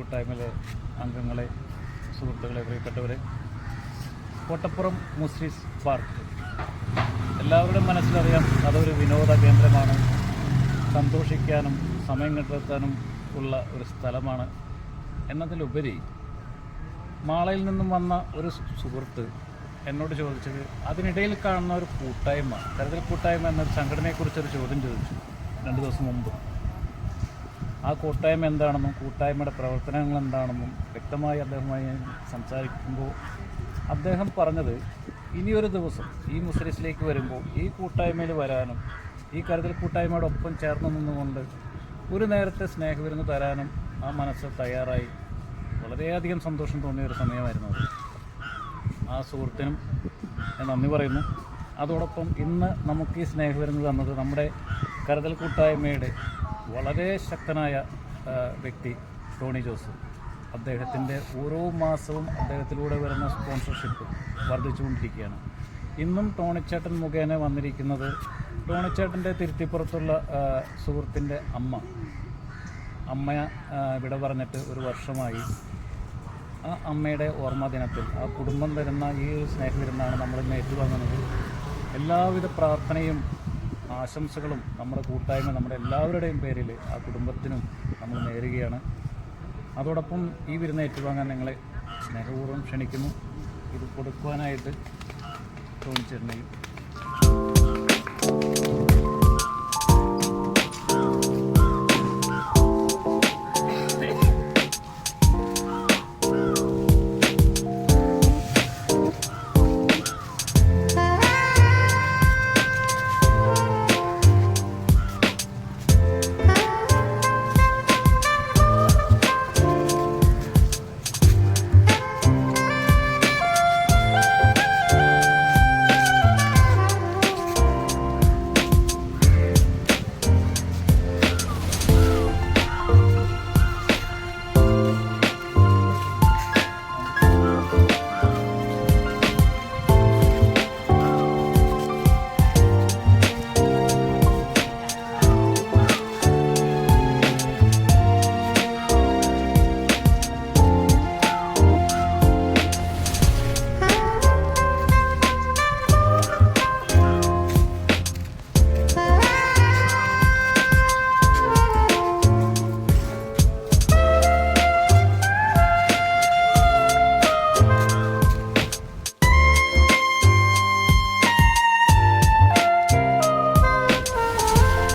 കൂട്ടായ്മയിലെ അംഗങ്ങളെ, സുഹൃത്തുക്കളെ, പ്രിയപ്പെട്ടവരെ, കോട്ടപ്പുറം മുസ്ലിസ് പാർക്ക് എല്ലാവരുടെയും മനസ്സിലറിയാം, അതൊരു വിനോദ കേന്ദ്രമാണ്. സന്തോഷിക്കാനും സമയം കണ്ടെത്താനും ഉള്ള ഒരു സ്ഥലമാണ്. എന്നതിലുപരി മാളയിൽ നിന്നും വന്ന ഒരു സുഹൃത്ത് എന്നോട് ചോദിച്ചത്, അതിനിടയിൽ കാണുന്ന ഒരു കൂട്ടായ്മ, കരുതൽ കൂട്ടായ്മ എന്നൊരു സംഘടനയെക്കുറിച്ചൊരു ചോദ്യം ചോദിച്ചു 2 ദിവസം മുമ്പ്. ആ കൂട്ടായ്മ എന്താണെന്നും കൂട്ടായ്മയുടെ പ്രവർത്തനങ്ങൾ എന്താണെന്നും വ്യക്തമായി അദ്ദേഹവുമായി സംസാരിക്കുമ്പോൾ അദ്ദേഹം പറഞ്ഞത്, ഇനിയൊരു ദിവസം ഈ മുസ്ലിസിലേക്ക് വരുമ്പോൾ ഈ കൂട്ടായ്മയിൽ വരാനും ഈ കരുതൽ കൂട്ടായ്മയോടൊപ്പം ചേർന്ന് നിന്നുകൊണ്ട് ഒരു നേരത്തെ സ്നേഹവിരുന്ന് തരാനും ആ മനസ്സ് തയ്യാറായി. വളരെയധികം സന്തോഷം തോന്നിയ ഒരു സമയമായിരുന്നു അത്. ആ സുഹൃത്തിനും ഞാൻ നന്ദി പറയുന്നു. അതോടൊപ്പം ഇന്ന് നമുക്ക് ഈ സ്നേഹവിരുന്ന് തന്നത് നമ്മുടെ കരുതൽ കൂട്ടായ്മയുടെ വളരെ ശക്തനായ വ്യക്തി ടോണി ജോസ്. അദ്ദേഹത്തിൻ്റെ ഓരോ മാസവും അദ്ദേഹത്തിലൂടെ വരുന്ന സ്പോൺസർഷിപ്പ് വർദ്ധിച്ചുകൊണ്ടിരിക്കുകയാണ്. ഇന്നും ടോണിച്ചേട്ടൻ മുഖേന വന്നിരിക്കുന്നത് ടോണിച്ചേട്ടൻ്റെ തിരുത്തിപ്പുറത്തുള്ള സുഹൃത്തിൻ്റെ അമ്മ ഇവിടെ പറഞ്ഞിട്ട് ഒരു വർഷമായി. ആ അമ്മയുടെ ഓർമ്മ ദിനത്തിൽ ആ കുടുംബം തരുന്ന ഈ സ്നേഹവിരുന്നാണ് നമ്മളിന്ന് ഏറ്റുവാങ്ങുന്നത്. എല്ലാവിധ പ്രാർത്ഥനയും ആശംസകളും നമ്മുടെ കൂട്ടായ്മ, നമ്മുടെ എല്ലാവരുടെയും പേരിൽ ആ കുടുംബത്തിനും നമ്മൾ നേരുകയാണ്. അതോടൊപ്പം ഈ വിരുന്ന് ഏറ്റുവാങ്ങാൻ നിങ്ങളെ സ്നേഹപൂർവ്വം ക്ഷണിക്കുന്നു. ഇത് കൊടുക്കുവാനായിട്ട് ടോണിച്ചേട്ടനെയും